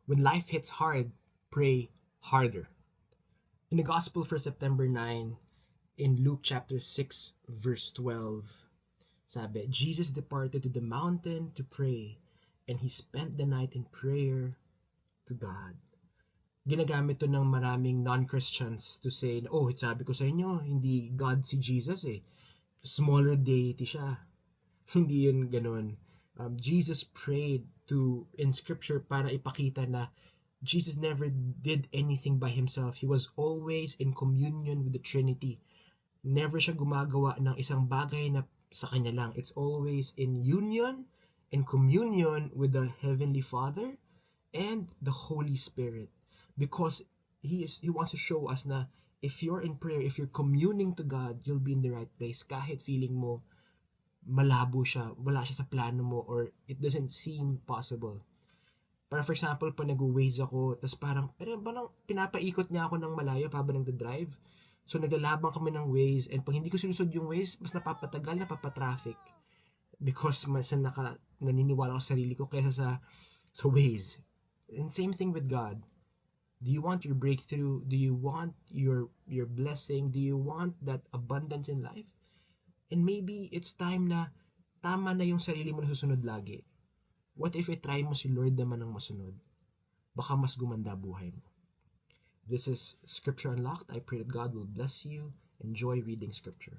When life hits hard, pray harder. In the Gospel for September 9, in Luke chapter 6, verse 12, sabi, Jesus departed to the mountain to pray, and he spent the night in prayer to God. Ginagamit to ng maraming non-Christians to say, oh, sabi ko sa inyo, hindi God si Jesus eh. Smaller deity siya. Hindi yun ganun. Jesus prayed in scripture para ipakita na Jesus never did anything by himself. He was always in communion with the Trinity. Never siya gumagawa ng isang bagay na sa kanya lang. It's always in union, in communion with the Heavenly Father and the Holy Spirit. Because He wants to show us na if you're in prayer, if you're communing to God, you'll be in the right place. Kahit feeling mo malabo siya, wala siya sa plano mo, or it doesn't seem possible. Para for example, pag nag-Waze ako, tapos parang pinapaikot niya ako ng malayo habang nagda-drive. So naglalabang kami ng Waze, and pag hindi ko sinusunod yung Waze, mas napapatagal, napapatraffic. Because mas naniniwala ko sa sarili ko kaysa sa Waze. And same thing with God. Do you want your breakthrough? Do you want your blessing? Do you want that abundance in life? And maybe it's time na tama na yung sarili mo na susunod lagi. What if i-try mo si Lord naman ang masunod? Baka mas gumanda buhay mo. This is Scripture Unlocked. I pray that God will bless you. Enjoy reading Scripture.